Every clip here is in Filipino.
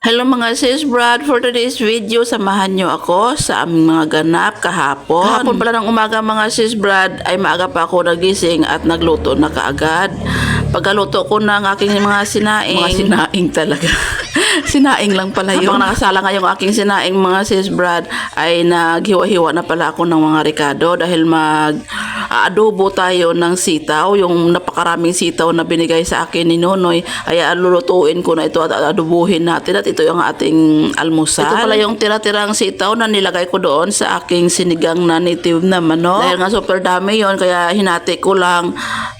Hello mga sis Brad, for today's video, samahan nyo ako sa aming mga ganap kahapon. Kahapon pala ng umaga mga sis Brad, ay maaga pa ako nagising at nagluto na kaagad. Pagkaluto ko ng aking mga sinaing talaga. Sinaing lang pala yun. Habang nakasala nga yung aking sinaing mga sis Brad, ay naghiwa-hiwa na pala ako ng mga ricado dahil adobo tayo ng sitaw, yung napakaraming sitaw na binigay sa akin ni Nonoy, ay lulutuin ko na ito at adobuhin natin at ito yung ating almusal. Ito pala yung tira-tirang sitaw na nilagay ko doon sa aking sinigang na native na manok. Dahil nga super dami yon, kaya hinati ko lang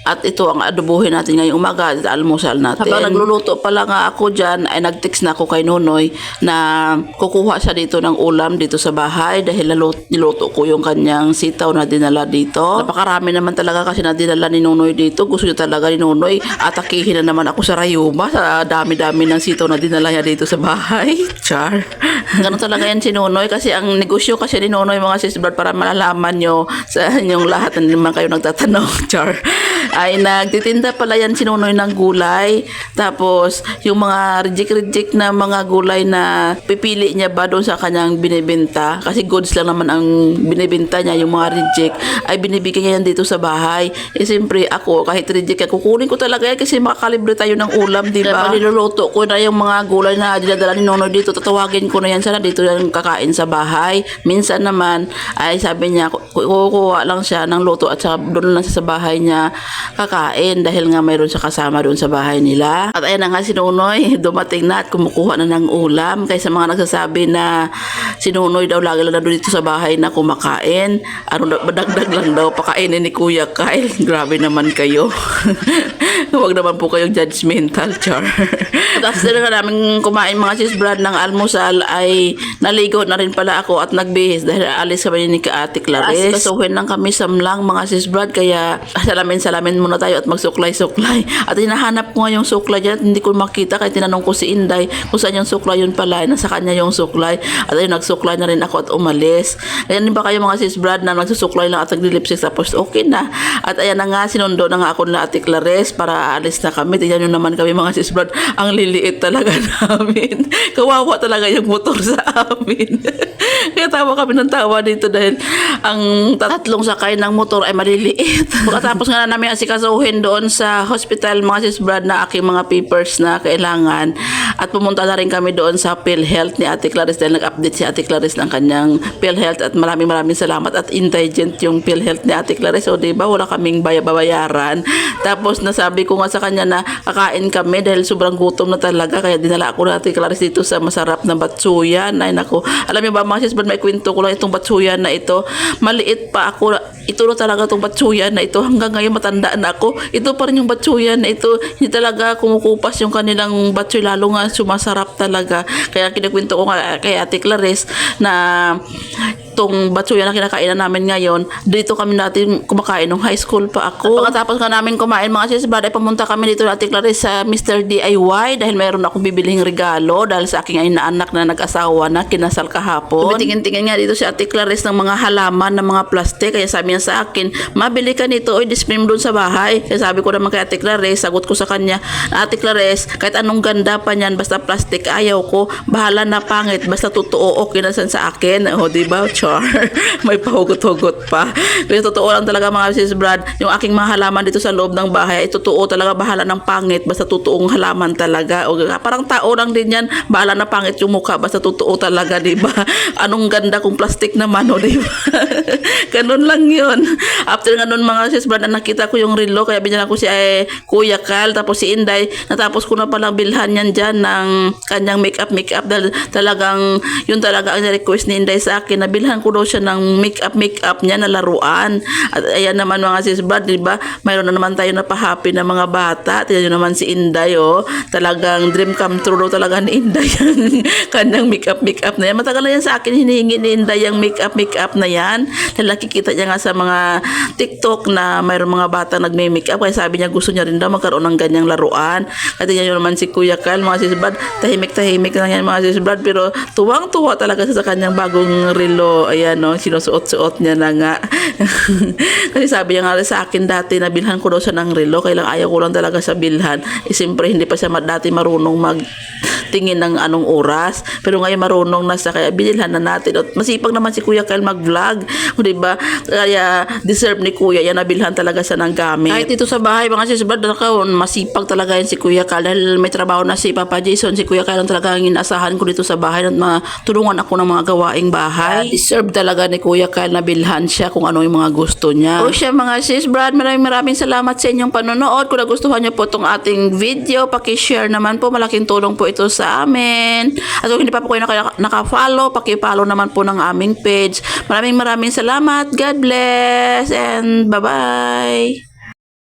at ito ang adobuhin natin ngayong umaga at almusal natin. Habang nagluluto pala nga ako dyan, ay nag-text na ako kay Nonoy na kukuha siya dito ng ulam dito sa bahay dahil niluto ko yung kanyang sitaw na dinala dito. Napakarami naman talaga kasi na dinala ni Nonoy dito. Gusto niya talaga ni Nonoy atakihin na naman ako sa rayuma sa dami-dami ng sitaw na dinala niya dito sa bahay. Char. Ganun talaga yan si Nonoy kasi ang negosyo kasi ni Nonoy mga sis Brad, para malalaman nyo sa inyong lahat na naman kayo nagtatanong. Char. Ay nagtitinda pala yan si Nonoy ng gulay. Tapos yung mga reject na mga gulay na pipili niya ba doon sa kanyang binibenta, kasi goods lang naman ang binibenta niya, yung mga reject ay binibigyan niya yan dito sa bahay. Eh siyempre ako kahit reject kukunin ko talaga yan kasi makakalibre tayo ng ulam, di ba? Niluluto ko na yung mga gulay na dinadala ni Nonoy dito, tatawagin ko na yan sana dito yung kakain sa bahay. Minsan naman ay sabi niya kukuha lang siya ng luto at saka doon lang siya sa bahay niya kakain dahil nga mayroon siya kasama doon sa bahay nila. At ayan na nga si Nonoy, dumating na at kumukuha na ng ulam. Kaysa mga nagsasabi na si Nonoy daw lagi lang dito sa bahay na kumakain. Badagdag lang daw pakainin ni Kuya Kyle. Grabe naman kayo. Huwag naman po kayong judgmental, char. At after na namin kumain mga sis Brad ng almusal ay naligo na rin pala ako at nagbihis dahil alis kami ni Ate Clarice. Kasuhin lang kami samlang mga sis Brad, kaya salamin muna tayo at magsuklay-suklay. At hinahanap ko nga yung suklay dyan at hindi ko makita, kaya tinanong ko si Inday kung saan yung suklay yun pala. Nasa kanya yung suklay. At ayun, nagsuklay na rin ako at umalis. Ayan ba kayo mga sis Brad na nagsusuklay lang at nagli-lipstick tapos okay na. At ayan na nga, sinundo na nga ako na Ate Clarice para alis na kami. Tingnan nyo naman kami mga sis Brad, ang liliit talaga namin. Kawawa talaga yung motor sa amin. Kaya tawa kami ng tawa dito dahil ang tatlong sakay ng motor ay maliliit. Pagkatapos nga namin asikasuhin doon sa hospital mga sis Brad na aking mga papers na kailangan, at pumunta na rin kami doon sa PhilHealth ni Ate Clarice dahil nag-update si Ate Clarice ng kanyang PhilHealth at maraming salamat at intelligent yung PhilHealth ni Ate Clarice. O diba, wala kaming bayaran. Tapos nasabi ko nga sa kanya na kakain kami dahil sobrang gutom na talaga, kaya dinala ako na Ate Clarice dito sa masarap na batsuyan. Ay nako, alam niyo ba mga sis Brad, may kwento ko lang itong batsuyan na ito. Maliit pa ako, ito na talaga itong batsuyan na ito. Hanggang ngayon matanda na ako, ito pa rin yung batsuyan na ito. Hindi talaga kumukupas yung kanilang batsuy, lalo nga sumasarap talaga. Kaya kinikwento ko nga kay Ate Clarice na itong batsuyan na kinakainan namin ngayon, dito kami natin kumakain nung high school pa ako. At pagkatapos ka namin kumain mga sis Brad, ay pumunta kami dito na Ate Clarice sa Mr. DIY dahil mayroon akong bibiling regalo dahil sa aking inaanak na nag-asawa na kinasal kahapon. Tumitingin-tingin nga dito si Ate Clarice ng mga halaman ng mga plastic, kaya sabi niya sa akin, mabili ka nito o display mo doon sa bahay. Kaya sabi ko naman kay Ate Clarice, sagot ko sa kanya, Ate Clarice, kahit anong ganda pa niyan basta plastic ayaw ko, bahala na pangit basta totoo, okay na sa akin. O diba, char. May pahugot-hugot pa. Kaya totoo lang talaga mga sis Brad, yung aking mga halaman dito sa loob ng bahay ay totoo talaga, bahala ng pangit basta totoong halaman talaga. O parang tao lang din yan, bahala na pangit yung mukha basta totoo talaga, diba? Anong ganda kung plastic naman, o diba? Ganun lang yun. After nga nun mga sis Brad, nakita ko yung relo, kaya binyalan ko si Kuya Kyle tapos si Inday. Natapos ko na palang bilhan yan dyan ng kanyang makeup dahil talagang yun talaga ang request ni Inday sa akin na bilhan ko daw siya ng makeup niya na laruan. At ayan naman mga sis Brad, diba? Mayroon na naman tayo na pa-happy na mga bata. Tingnan nyo naman si Inday, oh. Talagang dream come true daw talaga ni Inday yung kanyang makeup na yan. Matagal na yan sa akin hinihingi ni Inday yung makeup na yan. Dahil nakikita niya nga sa mga TikTok na mayroon mga bata nagme-makeup, kaya sabi niya gusto niya rin daw magkaroon ng ganyang laruan. At tingnan nyo naman si Kuya Kyle mga sis Brad, tahimik lang yan mga sis Brad, pero tuwang-tuwa talaga sa kanyang bagong relo relo. Ayan, no, sinusuot-suot niya na nga. Kasi sabi niya nga sa akin dati, nabilhan ko daw siya ng relo. Kailang ayaw ko lang talaga sa bilhan. Siyempre, hindi pa siya dati marunong tingin ng anong oras. Pero ngayon marunong na siya, kaya binilhan na natin. At masipag naman si Kuya Kyle mag-vlog. Diba? Kaya deserve ni Kuya yan, nabilhan talaga siya ng gamit. Kahit dito sa bahay, mga sisbrad, masipag talaga yan si Kuya Kyle. Dahil may trabaho na si Papa Jason, si Kuya Kyle ang talaga ang inaasahan ko dito sa bahay at matulungan ako ng mga gawaing bahay. Deserve talaga ni Kuya Kyle na bilhan siya kung ano yung mga gusto niya. O siya mga sisbrad, maraming salamat sa inyong panonood. Kung nagustuhan niyo po itong ating video, paki-share naman po. Malaking tulong po ito sa amin. At kung hindi pa po kayo naka-follow, paki-follow naman po ng aming page. Maraming salamat. God bless and bye-bye.